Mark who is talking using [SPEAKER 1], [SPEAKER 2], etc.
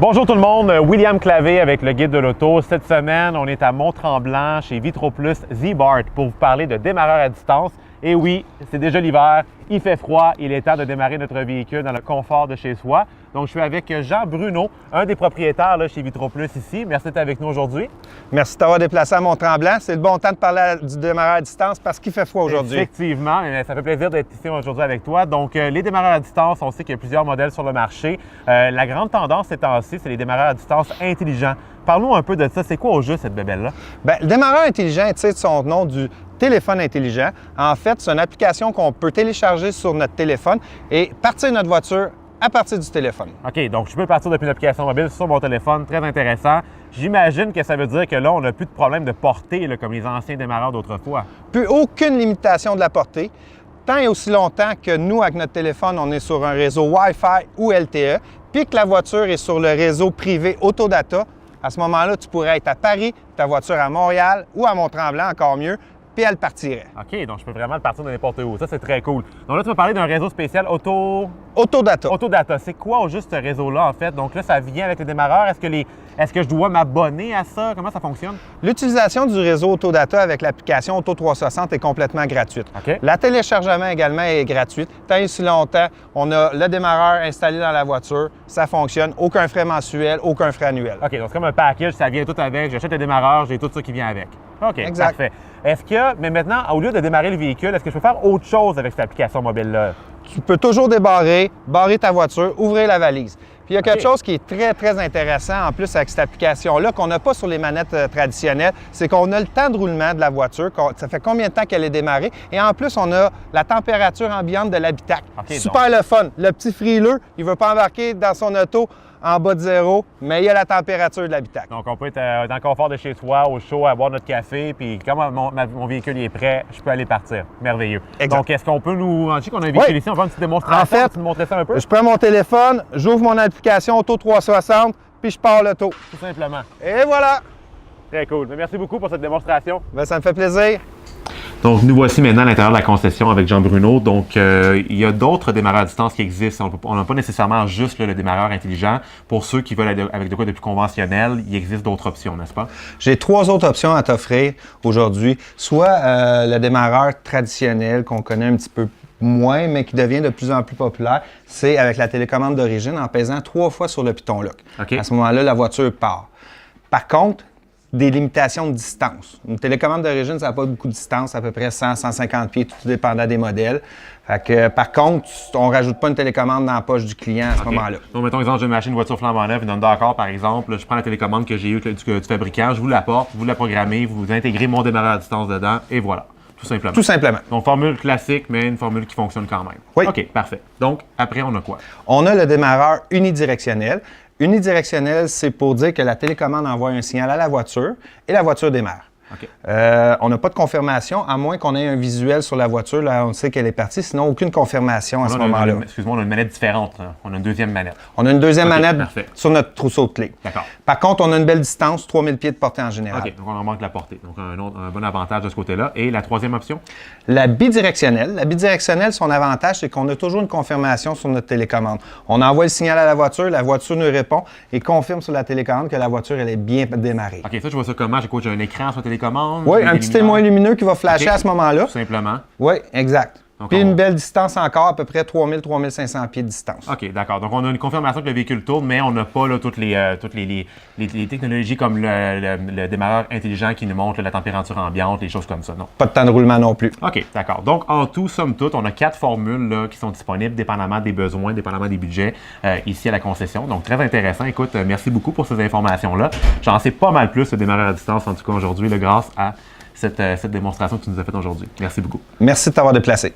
[SPEAKER 1] Bonjour tout le monde, William Clavé avec le Guide de l'auto. Cette semaine, on est à Mont-Tremblant chez Vitroplus Z-Bart pour vous parler de démarreur à distance. Et oui, c'est déjà l'hiver, il fait froid, il est temps de démarrer notre véhicule dans le confort de chez soi. Donc, je suis avec Jean Bruno, un des propriétaires là, chez Vitroplus ici. Merci d'être avec nous aujourd'hui.
[SPEAKER 2] Merci de t'avoir déplacé à Mont-Tremblant. C'est le bon temps de parler du démarreur à distance parce qu'il fait froid aujourd'hui.
[SPEAKER 1] Effectivement, ça fait plaisir d'être ici aujourd'hui avec toi. Donc, les démarreurs à distance, on sait qu'il y a plusieurs modèles sur le marché. La grande tendance ces temps-ci, c'est les démarreurs à distance intelligents. Parlons un peu de ça. C'est quoi au juste cette bébelle-là?
[SPEAKER 2] Bien, le démarreur intelligent tire son nom du téléphone intelligent. En fait, c'est une application qu'on peut télécharger sur notre téléphone et partir notre voiture à partir du téléphone.
[SPEAKER 1] OK, donc je peux partir depuis une application mobile sur mon téléphone. Très intéressant. J'imagine que ça veut dire que là, on n'a plus de problème de portée là, comme les anciens démarreurs d'autrefois.
[SPEAKER 2] Plus aucune limitation de la portée. Tant et aussi longtemps que nous, avec notre téléphone, on est sur un réseau Wi-Fi ou LTE, puis que la voiture est sur le réseau privé Autodata, à ce moment-là, tu pourrais être à Paris, ta voiture à Montréal ou à Mont-Tremblant, encore mieux, puis elle partirait.
[SPEAKER 1] OK, donc je peux vraiment partir de n'importe où. Ça, c'est très cool. Donc là, tu vas parler d'un réseau spécial
[SPEAKER 2] Autodata.
[SPEAKER 1] Autodata. C'est quoi au juste ce réseau-là, en fait? Donc là, ça vient avec les démarreurs. Est-ce que je dois m'abonner à ça? Comment ça fonctionne?
[SPEAKER 2] L'utilisation du réseau Autodata avec l'application Auto360 est complètement gratuite.
[SPEAKER 1] OK.
[SPEAKER 2] La téléchargement également est gratuite. Tant et si longtemps, on a le démarreur installé dans la voiture, ça fonctionne. Aucun frais mensuel, aucun frais annuel.
[SPEAKER 1] OK, donc c'est comme un package, ça vient tout avec. J'achète le démarreur, j'ai tout ça qui vient avec. OK,
[SPEAKER 2] exact.
[SPEAKER 1] Parfait. Mais maintenant, au lieu de démarrer le véhicule, est-ce que je peux faire autre chose avec cette application mobile-là?
[SPEAKER 2] Tu peux toujours débarrer, barrer ta voiture, ouvrir la valise. Puis il y a quelque chose qui est très, très intéressant en plus avec cette application-là qu'on n'a pas sur les manettes traditionnelles, c'est qu'on a le temps de roulement de la voiture, ça fait combien de temps qu'elle est démarrée, et en plus, on a la température ambiante de l'habitacle. Super le fun. Le petit frileux, il ne veut pas embarquer dans son auto en bas de zéro, mais il y a la température de l'habitacle.
[SPEAKER 1] Donc, on peut être dans le confort de chez soi, au chaud, à boire notre café, puis quand mon véhicule est prêt, je peux aller partir. Merveilleux.
[SPEAKER 2] Exact.
[SPEAKER 1] Donc, est-ce qu'on peut nous... Je sais qu'on a un véhicule ici, on va faire une petite démonstration.
[SPEAKER 2] En fait,
[SPEAKER 1] tu nous montrer ça un peu?
[SPEAKER 2] Je prends mon téléphone, j'ouvre mon application Auto360, puis je pars l'auto.
[SPEAKER 1] Tout simplement.
[SPEAKER 2] Et voilà!
[SPEAKER 1] Très cool. Merci beaucoup pour cette démonstration.
[SPEAKER 2] Bien, ça me fait plaisir.
[SPEAKER 1] Donc, nous voici maintenant à l'intérieur de la concession avec Jean Bruno. Donc, il y a d'autres démarreurs à distance qui existent. On n'a pas nécessairement juste le démarreur intelligent. Pour ceux qui veulent aller avec de quoi de plus conventionnel, il existe d'autres options, n'est-ce pas?
[SPEAKER 2] J'ai 3 autres options à t'offrir aujourd'hui. Soit le démarreur traditionnel qu'on connaît un petit peu moins, mais qui devient de plus en plus populaire, c'est avec la télécommande d'origine en pesant 3 fois sur le piton lock.
[SPEAKER 1] Okay.
[SPEAKER 2] À ce moment-là, la voiture part. Par contre, des limitations de distance. Une télécommande d'origine, ça n'a pas beaucoup de distance, à peu près 100-150 pieds, tout dépendant des modèles. Fait que, par contre, on ne rajoute pas une télécommande dans la poche du client à ce moment-là.
[SPEAKER 1] Donc, mettons exemple, j'ai une machine, une voiture flambant neuve, une Honda Accord, par exemple. Je prends la télécommande que j'ai eue du fabricant, je vous l'apporte, vous la programmez, vous intégrez mon démarreur à distance dedans, et voilà. Tout simplement.
[SPEAKER 2] Tout simplement.
[SPEAKER 1] Donc, formule classique, mais une formule qui fonctionne quand même.
[SPEAKER 2] Oui.
[SPEAKER 1] OK, parfait. Donc, après, on a quoi?
[SPEAKER 2] On a le démarreur unidirectionnel. Unidirectionnel, c'est pour dire que la télécommande envoie un signal à la voiture et la voiture démarre.
[SPEAKER 1] Okay.
[SPEAKER 2] On n'a pas de confirmation, à moins qu'on ait un visuel sur la voiture, là on sait qu'elle est partie, sinon aucune confirmation à ce moment-là.
[SPEAKER 1] Excuse-moi, on a une manette différente. Là. On a une deuxième manette.
[SPEAKER 2] On a une deuxième manette
[SPEAKER 1] parfait.
[SPEAKER 2] Sur notre trousseau de clés.
[SPEAKER 1] D'accord.
[SPEAKER 2] Par contre, on a une belle distance, 3000 pieds de portée en général.
[SPEAKER 1] OK, donc on en manque la portée. Donc un bon avantage de ce côté-là. Et la troisième option?
[SPEAKER 2] La bidirectionnelle. La bidirectionnelle, son avantage, c'est qu'on a toujours une confirmation sur notre télécommande. On envoie le signal à la voiture nous répond et confirme sur la télécommande que la voiture, elle est bien démarrée.
[SPEAKER 1] OK, ça, je vois ça comment? J'ai un écran sur la télécommande?
[SPEAKER 2] Oui, un petit témoin lumineux qui va flasher à ce moment-là.
[SPEAKER 1] Tout simplement.
[SPEAKER 2] Oui, exact.
[SPEAKER 1] Donc,
[SPEAKER 2] puis une belle distance encore, à peu près 3000-3500 pieds de distance.
[SPEAKER 1] OK, d'accord. Donc, on a une confirmation que le véhicule tourne, mais on n'a pas là, toutes les technologies comme le démarreur intelligent qui nous montre la température ambiante, les choses comme ça, non?
[SPEAKER 2] Pas de temps de roulement non plus.
[SPEAKER 1] OK, d'accord. Donc, en tout, somme toute, on a 4 formules là, qui sont disponibles, dépendamment des besoins, dépendamment des budgets, ici à la concession. Donc, très intéressant. Écoute, merci beaucoup pour ces informations-là. J'en sais pas mal plus le démarreur à distance, en tout cas aujourd'hui, grâce à cette démonstration que tu nous as faite aujourd'hui. Merci beaucoup.
[SPEAKER 2] Merci de t'avoir déplacé.